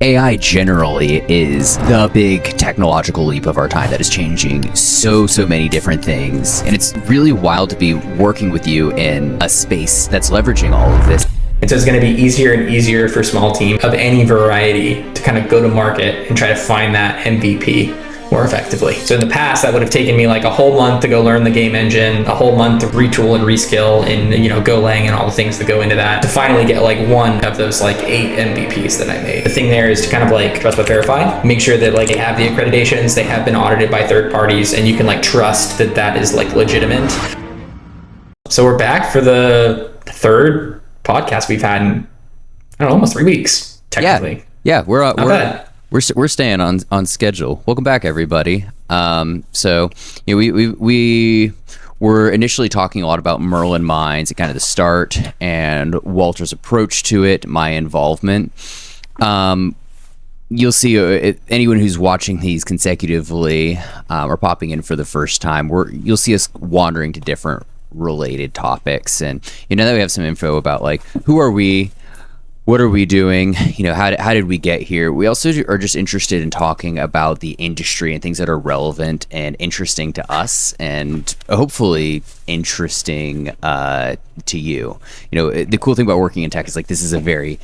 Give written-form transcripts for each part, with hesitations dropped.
AI generally is the big technological leap of our time that is changing so many different things. And it's really wild to be working with you in a space that's leveraging all of this. And so it's going to be easier and easier for small teams of any variety to kind of go to market and try to find that MVP more effectively. So in the past, that would have taken me like a whole month to go learn the game engine, a whole month to retool and reskill in, Golang and all the things that go into that, to finally get like one of those like 8 MVPs that I made. The thing there is to kind of like trust but verify, make sure that like they have the accreditations, they have been audited by third parties, and you can like trust that that is like legitimate. So we're back for the third podcast we've had in, I don't know, almost 3 weeks technically. Yeah, we're staying on schedule. Welcome back, everybody. We were initially talking a lot about Merlin Mines at kind of the start, and Walter's approach to it, my involvement. You'll see anyone who's watching these consecutively or popping in for the first time, you'll see us wandering to different related topics, and now that we have some info about like who are we, what are we doing, how did we get here, we also are just interested in talking about the industry and things that are relevant and interesting to us, and hopefully interesting to you. The cool thing about working in tech is like this is a very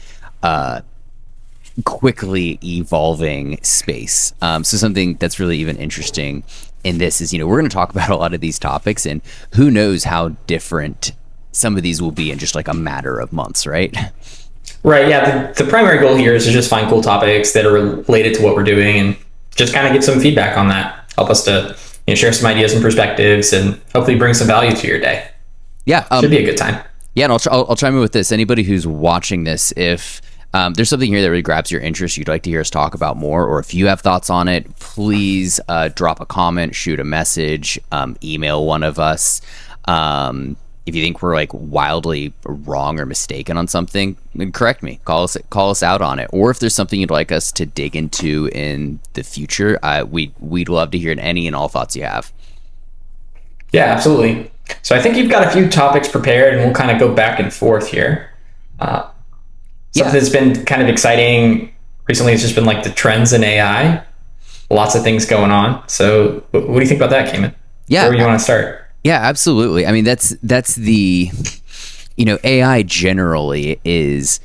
quickly evolving space. So something that's really even interesting in this is, we're going to talk about a lot of these topics, and who knows how different some of these will be in just like a matter of months, right? Right. Yeah. The primary goal here is to just find cool topics that are related to what we're doing and just kind of get some feedback on that. Help us to share some ideas and perspectives and hopefully bring some value to your day. Yeah. Should be a good time. Yeah. And I'll chime in with this. Anybody who's watching this, if there's something here that really grabs your interest, you'd like to hear us talk about more, or if you have thoughts on it, please drop a comment, shoot a message, email one of us. If you think we're like wildly wrong or mistaken on something, then correct me, call us out on it. Or if there's something you'd like us to dig into in the future, we'd love to hear any and all thoughts you have. Yeah, absolutely. So I think you've got a few topics prepared, and we'll kind of go back and forth here. Something that's been kind of exciting recently has just been like the trends in AI. Lots of things going on. So what do you think about that, Cayman? Yeah. Where do you want to start? Yeah, absolutely. I mean, that's the, AI generally is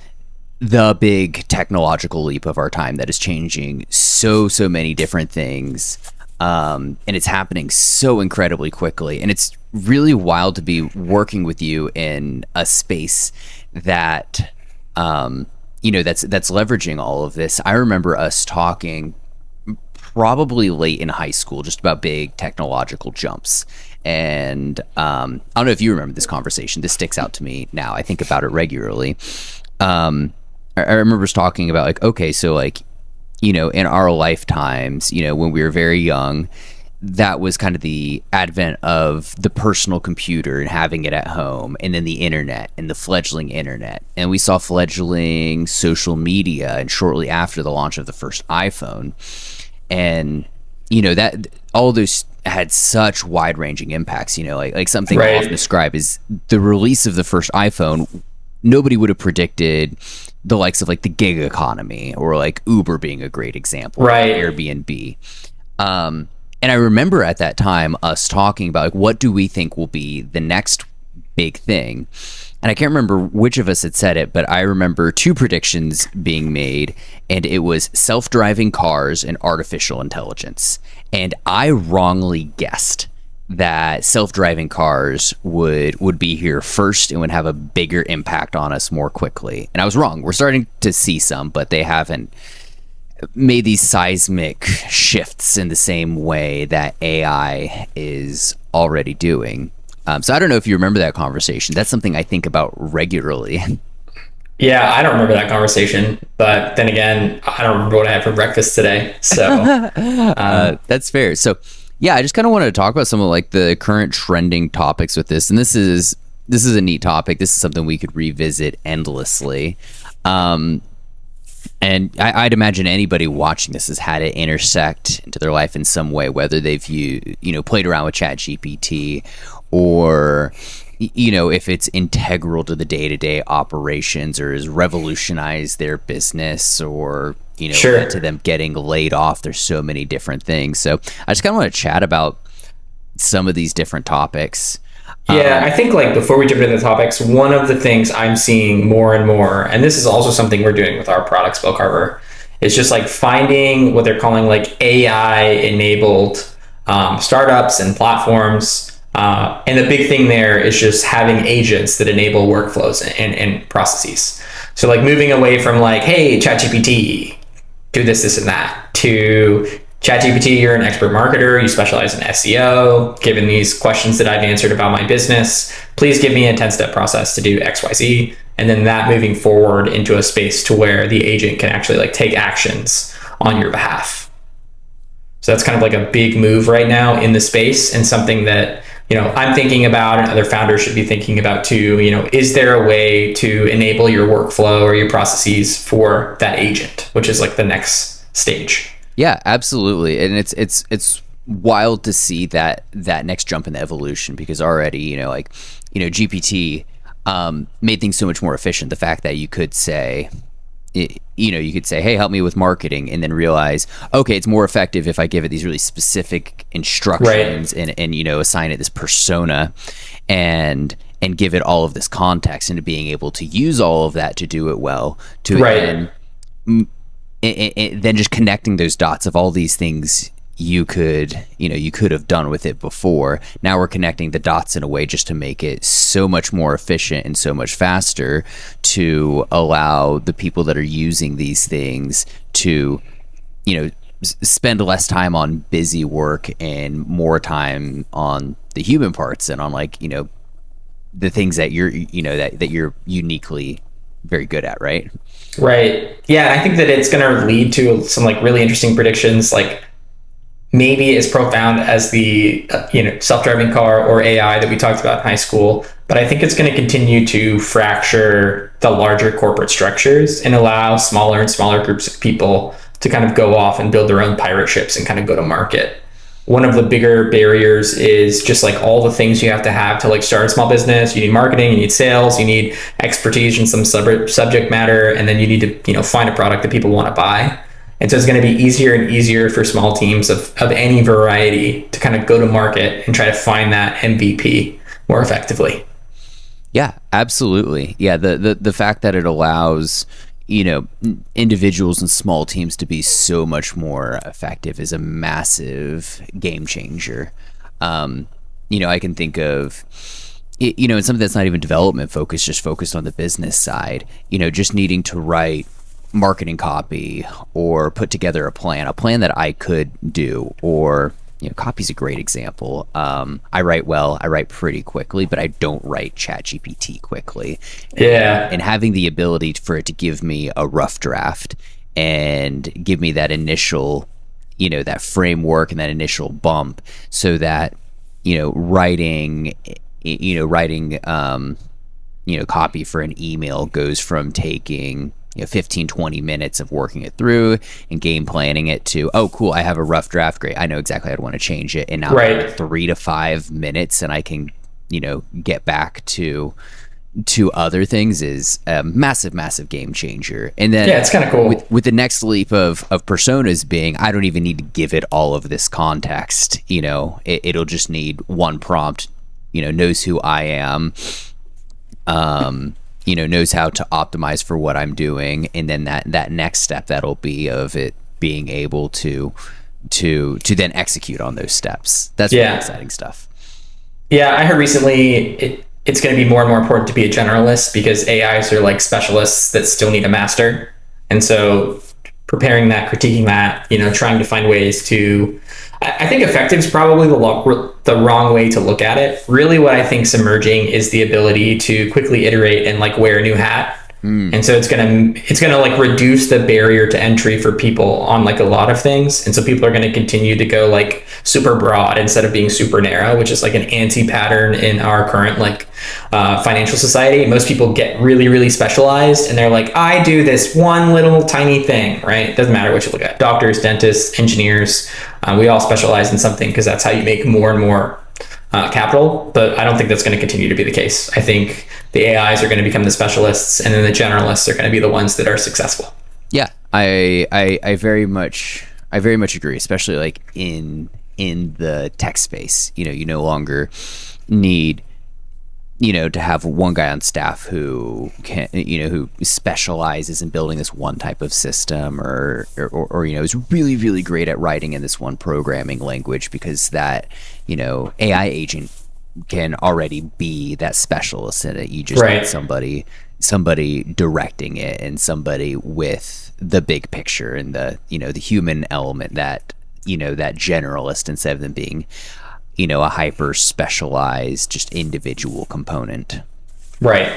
the big technological leap of our time that is changing so many different things. And it's happening so incredibly quickly. And it's really wild to be working with you in a space that, that's leveraging all of this. I remember us talking probably late in high school just about big technological jumps. And I don't know if you remember this conversation. This sticks out to me now. I think about it regularly. I remember us talking about like, okay, so like, in our lifetimes, when we were very young, that was kind of the advent of the personal computer and having it at home, and then the internet and the fledgling internet. And we saw fledgling social media, and shortly after the launch of the first iPhone. And, that all those had such wide-ranging impacts, like something I often describe is the release of the first iPhone. Nobody would have predicted the likes of like the gig economy, or like Uber being a great example, right? Airbnb. And I remember at that time us talking about like, what do we think will be the next big thing? And I can't remember which of us had said it, but I remember 2 predictions being made, and it was self-driving cars and artificial intelligence. And I wrongly guessed that self-driving cars would be here first and would have a bigger impact on us more quickly. And I was wrong. We're starting to see some, but they haven't made these seismic shifts in the same way that AI is already doing. So I don't know if you remember that conversation. That's something I think about regularly. Yeah, I don't remember that conversation, but then again, I don't remember what I had for breakfast today. So that's fair. So yeah, I just kind of wanted to talk about some of like the current trending topics with this. And this is a neat topic. This is something we could revisit endlessly. And I'd imagine anybody watching this has had it intersect into their life in some way, whether they've played around with chatgpt, or if it's integral to the day-to-day operations or has revolutionized their business or, Sure. led to them getting laid off. There's so many different things. So I just kind of want to chat about some of these different topics. Yeah, I think like before we jump into the topics, one of the things I'm seeing more and more, and this is also something we're doing with our product Spellcarver, is just like finding what they're calling like AI enabled startups and platforms. And the big thing there is just having agents that enable workflows and processes. So like moving away from like, hey, ChatGPT, do this, and that, to ChatGPT, you're an expert marketer, you specialize in SEO, given these questions that I've answered about my business, please give me a 10-step process to do XYZ. And then that moving forward into a space to where the agent can actually like take actions on your behalf. So that's kind of like a big move right now in the space, and something that, I'm thinking about and other founders should be thinking about too. Is there a way to enable your workflow or your processes for that agent, which is like the next stage? Yeah, absolutely. And it's wild to see that next jump in the evolution, because already, GPT made things so much more efficient. The fact that you could say, hey, help me with marketing, and then realize, okay, it's more effective if I give it these really specific instructions, right, and assign it this persona and give it all of this context, into being able to use all of that to do it well, to right. then just connecting those dots of all these things you could have done with it before. Now we're connecting the dots in a way just to make it so much more efficient and so much faster, to allow the people that are using these things to, spend less time on busy work and more time on the human parts and on the things that you're, that you're uniquely very good at, right? Right. Yeah, I think that it's going to lead to some like really interesting predictions, like maybe as profound as the self-driving car or AI that we talked about in high school. But I think it's going to continue to fracture the larger corporate structures and allow smaller and smaller groups of people to kind of go off and build their own pirate ships and kind of go to market. One of the bigger barriers is just like all the things you have to like start a small business. You need marketing, you need sales, you need expertise in some subject matter, and then you need to find a product that people want to buy. And so it's going to be easier and easier for small teams of any variety to kind of go to market and try to find that MVP more effectively. Yeah, absolutely. Yeah, the fact that it allows individuals and small teams to be so much more effective is a massive game changer. I can think of and something that's not even development focused, just focused on the business side, just needing to write marketing copy or put together a plan that I could do, or copy's a great example. I write pretty quickly, but I don't write ChatGPT quickly. Yeah. And having the ability for it to give me a rough draft and give me that initial, that framework and that initial bump, so that, writing copy for an email goes from taking 15, 20 minutes of working it through and game planning it to, oh, cool, I have a rough draft. Great. I know exactly how I want to change it. And now right. 3 to 5 minutes and I can, get back to other things is a massive, massive game changer. And then yeah, it's kind of cool with the next leap of personas being, I don't even need to give it all of this context. It'll just need one prompt, knows who I am, knows how to optimize for what I'm doing, and then that next step that'll be of it being able to then execute on those steps. That's really exciting stuff. Yeah, I heard recently it's going to be more and more important to be a generalist, because AIs are like specialists that still need a master. And so preparing that, critiquing that, trying to find ways to, I think effective is probably the wrong way to look at it. Really what I think is emerging is the ability to quickly iterate and like wear a new hat. And so it's gonna like reduce the barrier to entry for people on like a lot of things. And so people are going to continue to go like super broad instead of being super narrow, which is like an anti-pattern in our current like financial society. Most people get really, really specialized, and they're like, I do this one little tiny thing, right? It doesn't matter what you look at. Doctors, dentists, engineers, we all specialize in something, because that's how you make more and more capital, but I don't think that's going to continue to be the case. I think the AIs are going to become the specialists, and then the generalists are going to be the ones that are successful. Yeah, I very much agree, especially like in the tech space. You no longer need to have one guy on staff who can who specializes in building this one type of system, or is really, really great at writing in this one programming language, because that AI agent can already be that specialist in it. You just Right. need somebody directing it, and somebody with the big picture and the the human element, that that generalist, instead of them being a hyper specialized, just individual component. Right.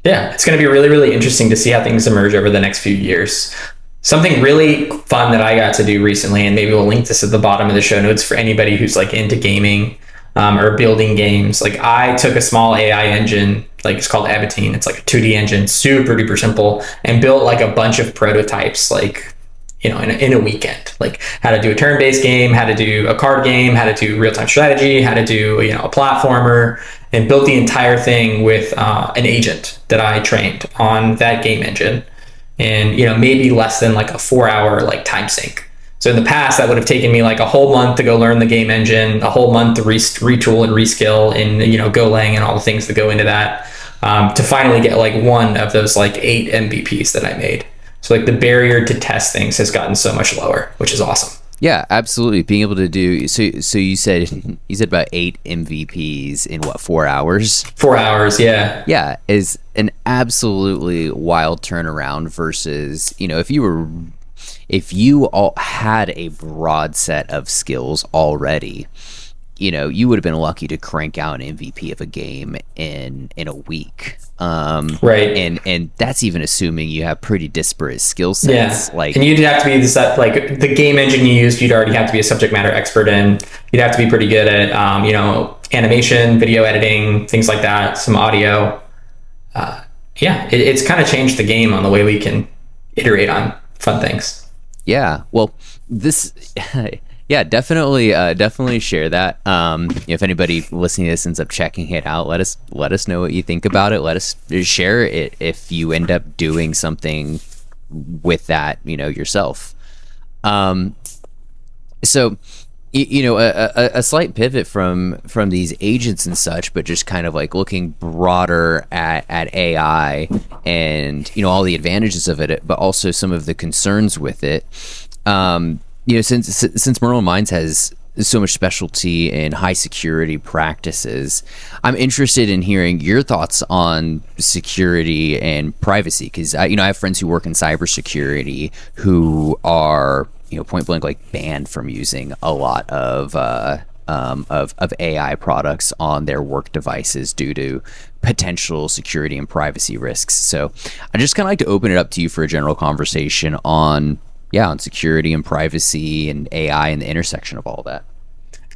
Yeah, it's going to be really, really interesting to see how things emerge over the next few years. Something really fun that I got to do recently, and maybe we'll link this at the bottom of the show notes for anybody who's like into gaming or building games. Like, I took a small AI engine, like it's called Abatine. It's like a 2D engine, super duper simple, and built like a bunch of prototypes, like in a weekend, like how to do a turn-based game, how to do a card game, how to do real-time strategy, how to do a platformer, and built the entire thing with an agent that I trained on that game engine, and maybe less than like a 4-hour like time sink. So in the past, that would have taken me like a whole month to go learn the game engine, a whole month to retool and reskill in Golang and all the things that go into that, to finally get like one of those like 8 MVPs that I made. So like the barrier to test things has gotten so much lower, which is awesome. Yeah, absolutely. Being able to do so you said about 8 MVPs in what, 4 hours? 4 hours, yeah. Yeah, is an absolutely wild turnaround versus, if you all had a broad set of skills already, you would have been lucky to crank out an MVP of a game in a week. Right. And that's even assuming you have pretty disparate skill sets. Yeah. And you'd have to be like the game engine you used, you'd already have to be a subject matter expert in. You'd have to be pretty good at animation, video editing, things like that, some audio. It's kind of changed the game on the way we can iterate on fun things. Yeah. Well, this yeah, definitely share that. If anybody listening to this ends up checking it out, let us know what you think about it. Let us share it if you end up doing something with that, yourself. So, a slight pivot from these agents and such, but just kind of like looking broader at AI and all the advantages of it, but also some of the concerns with it. Since Merlin Minds has so much specialty in high security practices, I'm interested in hearing your thoughts on security and privacy, because I have friends who work in cybersecurity who are point blank like banned from using a lot of AI products on their work devices due to potential security and privacy risks. So I just kind of like to open it up to you for a general conversation on security and privacy and AI and the intersection of all that.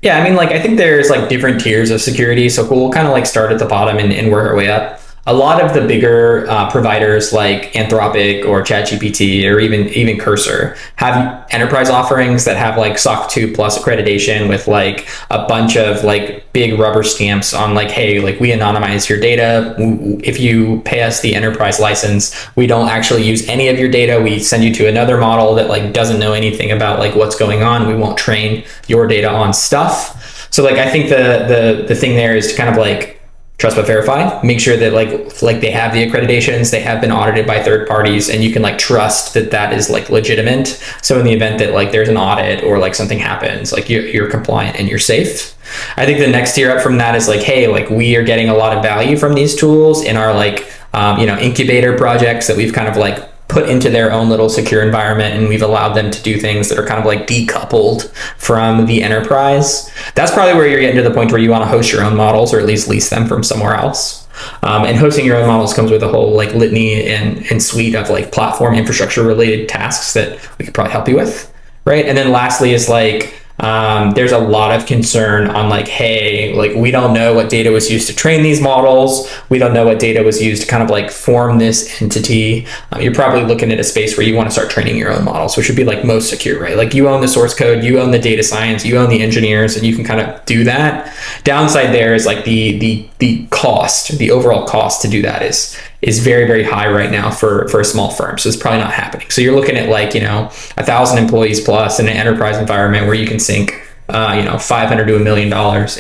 Yeah, I mean, like, I think there's like different tiers of security. So we'll kind of like start at the bottom and work our way up. A lot of the bigger providers like Anthropic or ChatGPT or even Cursor have enterprise offerings that have like SOC 2 plus accreditation with like a bunch of like big rubber stamps on like, hey, like we anonymize your data. If you pay us the enterprise license, we don't actually use any of your data. We send you to another model that like doesn't know anything about like what's going on. We won't train your data on stuff. So like, I think the thing there is to kind of like trust but verify, make sure that like they have the accreditations, they have been audited by third parties, and you can like trust that that is like legitimate. So in the event that like there's an audit or like something happens, like you're compliant and you're safe. I think the next tier up from that is like, hey, like we are getting a lot of value from these tools in our like incubator projects that we've kind of like put into their own little secure environment, and we've allowed them to do things that are kind of like decoupled from the enterprise. That's probably where you're getting to the point where you want to host your own models, or at least lease them from somewhere else. And hosting your own models comes with a whole like litany and suite of like platform infrastructure related tasks that we could probably help you with, right? And then lastly is like There's a lot of concern on like, hey, like we don't know what data was used to train these models. We don't know what data was used to kind of like form this entity. You're probably looking at a space where you want to start training your own models, which would be like most secure, right? Like you own the source code, you own the data science, you own the engineers, and you can kind of do that. Downside there is like the cost, the overall cost to do that is very, very high right now for a small firm. So it's probably not happening. So you're looking at like, 1,000 employees plus in an enterprise environment where you can sink, $500 to $1 million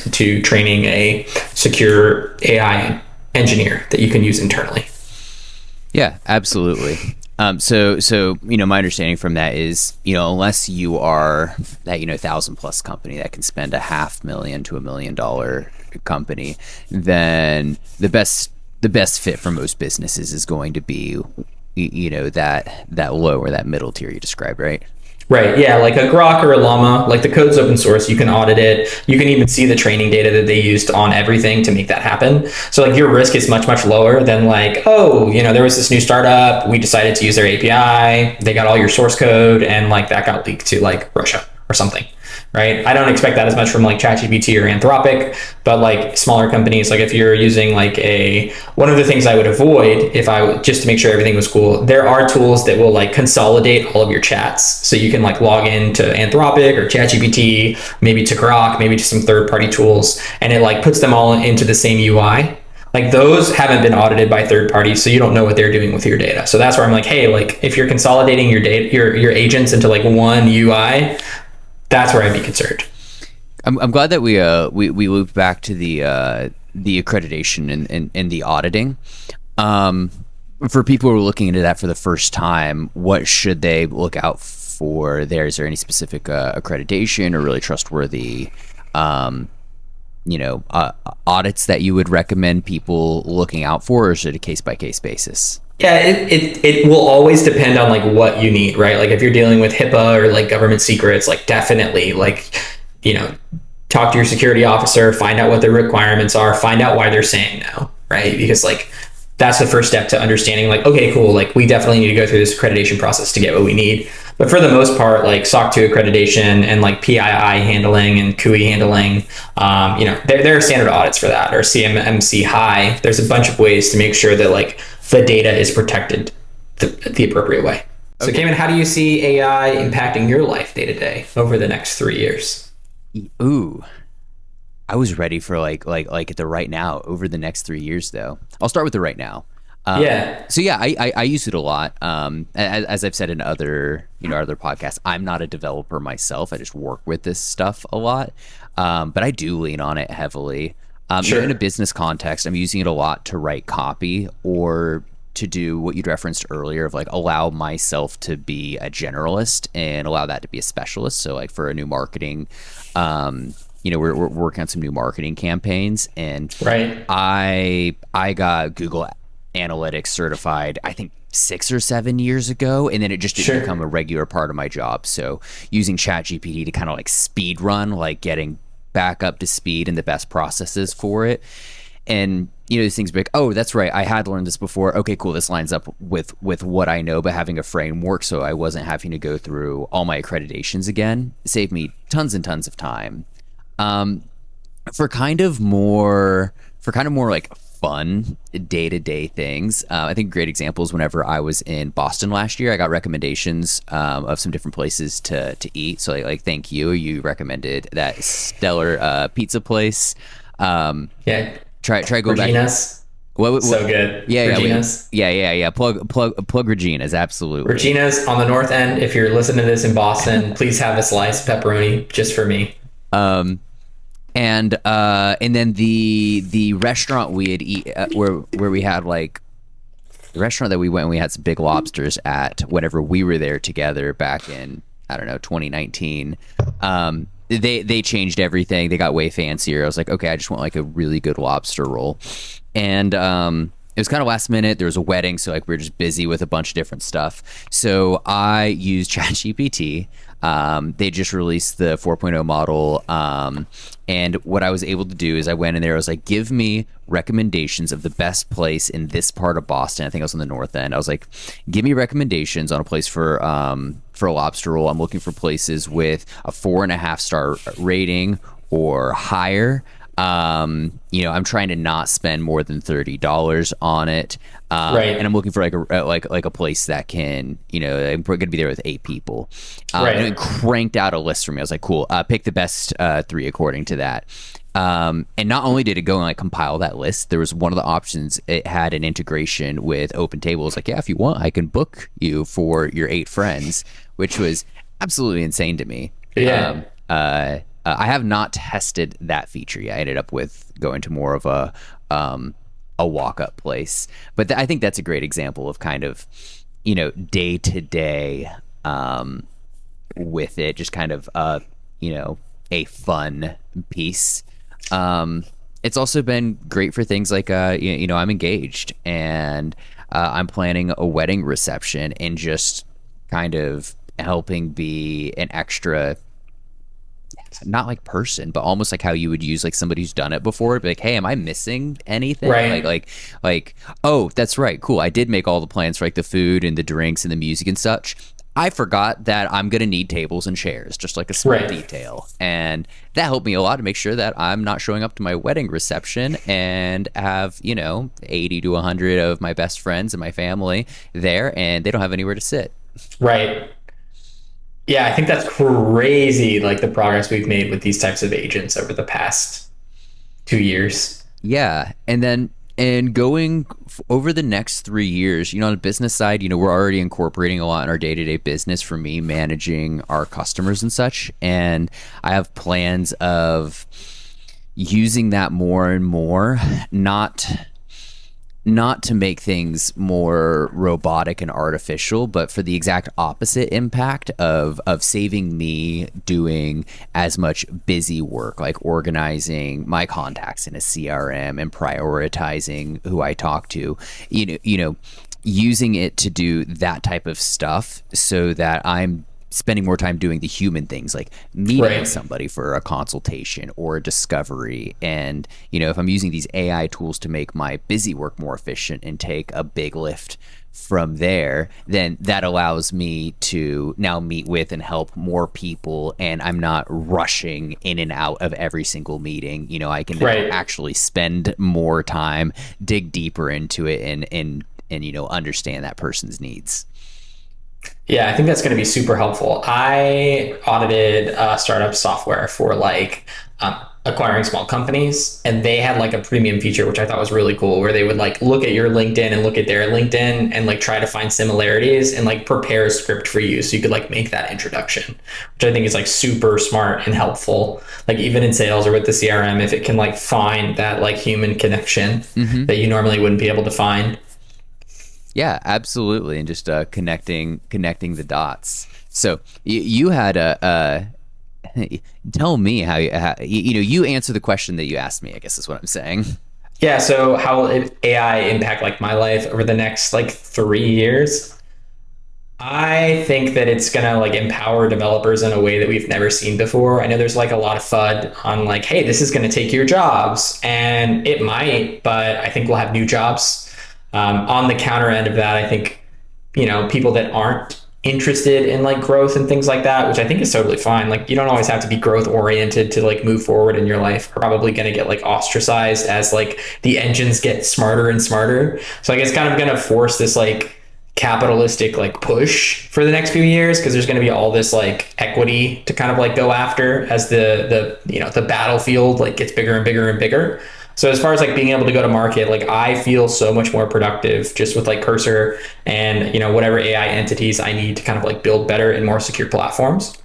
into training a secure AI engineer that you can use internally. Yeah, absolutely. So my understanding from that is, unless you are that 1,000 plus company that can spend $500,000 to $1 million company, then the best fit for most businesses is going to be, that low or that middle tier you described, right? Right. Yeah. Like a Grok or a Llama, like the code's open source. You can audit it. You can even see the training data that they used on everything to make that happen. So like your risk is much, much lower than like, oh, there was this new startup. We decided to use their API. They got all your source code and like that got leaked to like Russia or something. Right. I don't expect that as much from like ChatGPT or Anthropic, but like smaller companies, like if you're using like one of the things I would avoid just to make sure everything was cool, there are tools that will like consolidate all of your chats. So you can like log into Anthropic or ChatGPT, maybe to Grok, maybe to some third-party tools, and it like puts them all into the same UI. Like those haven't been audited by third parties, so you don't know what they're doing with your data. So that's where I'm like, hey, like if you're consolidating your data, your agents into like one UI, that's where I'd be concerned. I'm glad that we looped back to the accreditation and the auditing. For people who are looking into that for the first time, what should they look out for there? Is there any specific accreditation or really trustworthy audits that you would recommend people looking out for, or is it a case-by-case basis? Yeah, it will always depend on like what you need, right? Like if you're dealing with HIPAA or like government secrets, like definitely like, talk to your security officer, find out what their requirements are, find out why they're saying no, right? Because like that's the first step to understanding like, okay, cool, like we definitely need to go through this accreditation process to get what we need. But for the most part, like SOC 2 accreditation and like PII handling and CUI handling, there are standard audits for that, or CMMC high. There's a bunch of ways to make sure that like the data is protected the appropriate way. So Cayman, how do you see AI impacting your life day to day over the next 3 years? Ooh, I was ready for like at the right now. Over the next 3 years, though, I'll start with the right now. So yeah, I use it a lot. As I've said in other podcasts, I'm not a developer myself. I just work with this stuff a lot. But I do lean on it heavily. Sure. In a business context, I'm using it a lot to write copy or to do what you'd referenced earlier of like allow myself to be a generalist and allow that to be a specialist. So like for a new marketing, we're working on some new marketing campaigns, and right. I got Google Analytics certified, I think 6 or 7 years ago, and then it just didn't become a regular part of my job. So using ChatGPT to kind of like speed run, like getting back up to speed and the best processes for it. And these things be like, oh, that's right, I had learned this before. Okay, cool, this lines up with what I know, but having a framework so I wasn't having to go through all my accreditations again saved me tons and tons of time. For kind of more like fun day-to-day things, I think a great example is whenever I was in Boston last year, I got recommendations of some different places to eat. So like thank you, you recommended that stellar pizza place. Yeah, try go Regina's. back. What, so good. Yeah, Regina's. Yeah. Plug Regina's, absolutely. Regina's on the north end. If you're listening to this in Boston, please have a slice of pepperoni just for me. And then the restaurant we had where we had like the restaurant that we went and we had some big lobsters at whenever we were there together back in, I don't know, 2019. They changed everything. They got way fancier. I was like, okay, I just want like a really good lobster roll. And it was kind of last minute. There was a wedding, so like we were just busy with a bunch of different stuff. So I used ChatGPT. They just released the 4.0 model. And what I was able to do is I went in there. I was like, give me recommendations of the best place in this part of Boston. I think I was on the north end. I was like, give me recommendations on a place for a lobster roll. I'm looking for places with a 4.5-star rating or higher. I'm trying to not spend more than $30 on it. Right. And I'm looking for like a place that can, I'm going to be there with 8 people. Right. And it cranked out a list for me. I was like, cool, pick the best 3 according to that. And not only did it go and like compile that list, there was one of the options. It had an integration with Open Table. It was like, yeah, if you want, I can book you for your 8 friends, which was absolutely insane to me. Yeah. I have not tested that feature yet. I ended up with going to more of a walk-up place, but I think that's a great example of kind of, day to day with it, just kind of a fun piece. It's also been great for things like I'm engaged and I'm planning a wedding reception and just kind of helping be an extra, not like person, but almost like how you would use like somebody who's done it before. Be like, hey, am I missing anything? Right. Like, oh, that's right, cool. I did make all the plans for like the food and the drinks and the music and such. I forgot that I'm gonna need tables and chairs, just like a small detail, and that helped me a lot to make sure that I'm not showing up to my wedding reception and have 80 to 100 of my best friends and my family there, and they don't have anywhere to sit. Right. Yeah, I think that's crazy, like the progress we've made with these types of agents over the past 2 years. Yeah. And going over the next 3 years, on the business side, we're already incorporating a lot in our day-to-day business for me, managing our customers and such. And I have plans of using that more and more, not to make things more robotic and artificial, but for the exact opposite impact of saving me doing as much busy work, like organizing my contacts in a CRM and prioritizing who I talk to, using it to do that type of stuff so that I'm spending more time doing the human things, like meeting somebody for a consultation or a discovery. And if I'm using these AI tools to make my busy work more efficient and take a big lift from there, then that allows me to now meet with and help more people, and I'm not rushing in and out of every single meeting. I can actually spend more time, dig deeper into it, and understand that person's needs. Yeah, I think that's going to be super helpful. I audited startup software for acquiring small companies, and they had like a premium feature, which I thought was really cool, where they would like look at your LinkedIn and look at their LinkedIn and like try to find similarities and like prepare a script for you so you could like make that introduction, which I think is like super smart and helpful. Like even in sales or with the CRM, if it can like find that like human connection that you normally wouldn't be able to find. Yeah, absolutely. And just connecting the dots. So you had tell me how you answer the question that you asked me, I guess is what I'm saying. Yeah. So how will AI impact like my life over the next like 3 years? I think that it's going to like empower developers in a way that we've never seen before. I know there's like a lot of FUD on like, hey, this is going to take your jobs, and it might, but I think we'll have new jobs. On the counter end of that, I think, people that aren't interested in like growth and things like that, which I think is totally fine. Like you don't always have to be growth oriented to like move forward in your life, are probably going to get like ostracized as like the engines get smarter and smarter. So I guess kind of going to force this like capitalistic like push for the next few years, because there's going to be all this like equity to kind of like go after as the battlefield like gets bigger and bigger and bigger. So as far as like being able to go to market, like I feel so much more productive just with like Cursor and whatever AI entities I need to kind of like build better and more secure platforms.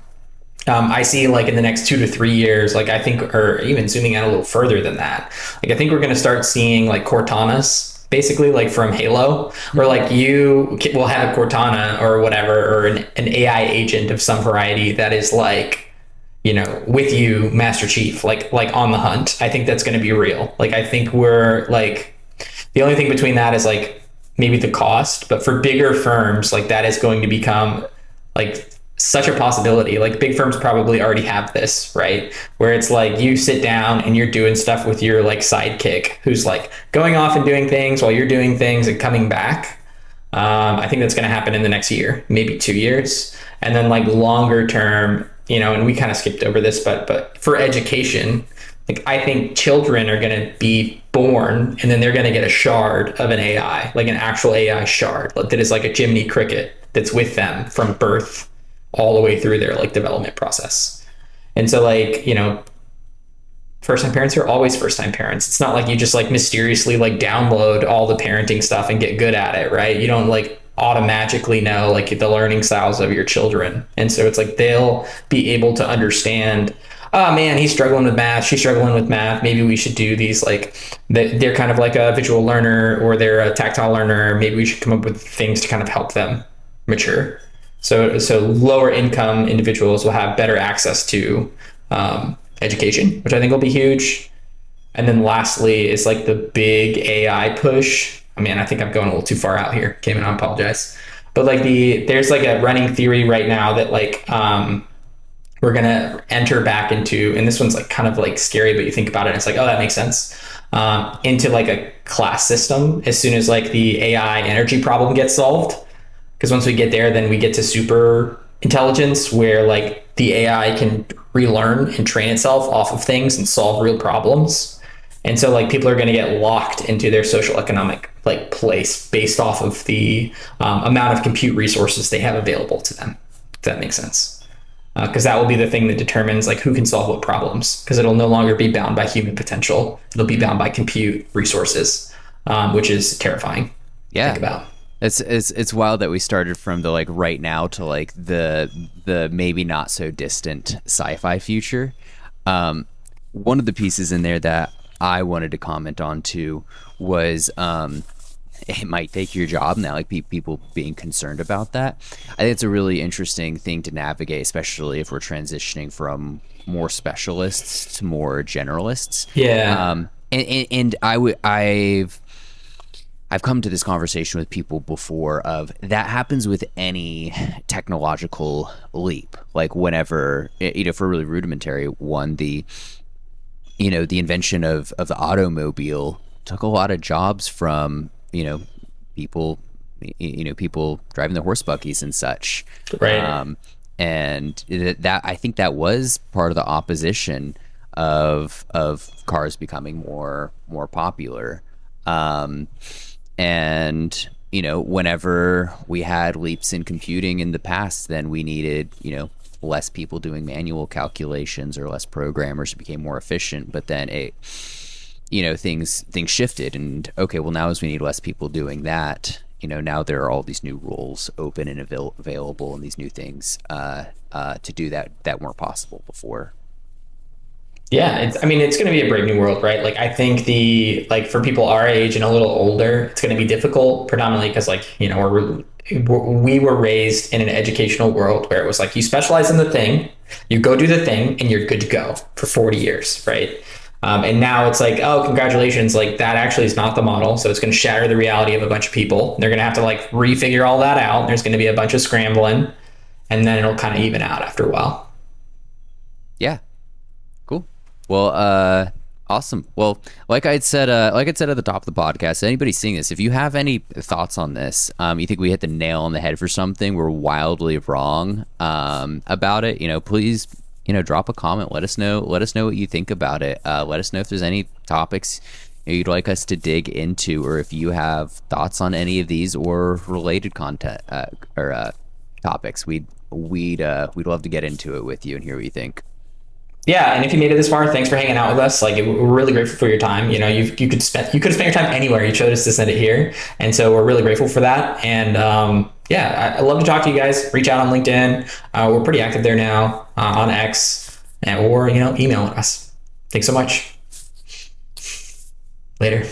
I see like in the next 2 to 3 years, like I think, or even zooming out a little further than that, like I think we're going to start seeing like Cortanas, basically like from Halo, where like you will have a Cortana or whatever, or an AI agent of some variety that is like, with you, Master Chief, like on the hunt. I think that's going to be real. Like, I think we're like, The only thing between that is like maybe the cost, but for bigger firms, like that is going to become like such a possibility. Like big firms probably already have this, right? Where it's like you sit down and you're doing stuff with your like sidekick who's like going off and doing things while you're doing things and coming back. I think that's going to happen in the next year, maybe 2 years. And then like longer term, you know, and we kind of skipped over this, but for education, like I think children are going to be born and then they're going to get a shard of an AI, like an actual AI shard that is like a Jiminy Cricket that's with them from birth all the way through their like development process. And so like, you know, first time parents are always first time parents. It's not like you just like mysteriously like download all the parenting stuff and get good at it, right? You don't like automatically know like the learning styles of your children. And so it's like they'll be able to understand, oh man, he's struggling with math, she's struggling with math. Maybe we should do these like, they're kind of like a visual learner or they're a tactile learner. Maybe we should come up with things to kind of help them mature. So lower income individuals will have better access to education, which I think will be huge. And then lastly is like the big AI push. I mean, I think I'm going a little too far out here, Cayman, I apologize. But like there's like a running theory right now that like we're gonna enter back into, and this one's like kind of like scary, but you think about it, and it's like, oh, that makes sense. Into like a class system as soon as like the AI energy problem gets solved. Because once we get there, then we get to super intelligence where like the AI can relearn and train itself off of things and solve real problems. And so like people are going to get locked into their social economic like place based off of the amount of compute resources they have available to them, if that makes sense. Because that will be the thing that determines like who can solve what problems, because it'll no longer be bound by human potential. It'll be bound by compute resources, which is terrifying to think about. It's wild that we started from the like right now to like the maybe not so distant sci-fi future. One of the pieces in there that I wanted to comment on too was it might take your job now, like people being concerned about that. I think it's a really interesting thing to navigate, especially if we're transitioning from more specialists to more generalists. Yeah. And I've come to this conversation with people before of that happens with any technological leap. Like whenever, you know, for a really rudimentary one, the invention of the automobile took a lot of jobs from, people driving their horse buggies and such. Right. And that, I think that was part of the opposition of cars becoming more popular. And, whenever we had leaps in computing in the past, then we needed, less people doing manual calculations or less programmers. It became more efficient. But then things shifted, and okay, well, now as we need less people doing that, now there are all these new roles open and available, and these new things to do that weren't possible before. Yeah, it's going to be a brave new world, right? Like, I think for people our age and a little older, it's going to be difficult, predominantly because, we were raised in an educational world where it was like, you specialize in the thing, you go do the thing, and you're good to go for 40 years, right? And now it's like, oh, congratulations, like that actually is not the model. So it's going to shatter the reality of a bunch of people. They're going to have to refigure all that out. There's going to be a bunch of scrambling, and then it'll kind of even out after a while. Yeah. Cool. Well, awesome. Well, like I said at the top of the podcast, anybody seeing this, if you have any thoughts on this, you think we hit the nail on the head for something, we're wildly wrong about it, please, drop a comment. Let us know what you think about it. Let us know if there's any topics you'd like us to dig into, or if you have thoughts on any of these or related content or topics. We'd love to get into it with you and hear what you think. Yeah, and if you made it this far, thanks for hanging out with us. We're really grateful for your time. You could have spent your time anywhere. You chose to send it here, and so we're really grateful for that. And I love to talk to you guys. Reach out on LinkedIn. We're pretty active there now, on X, or email us. Thanks so much. Later.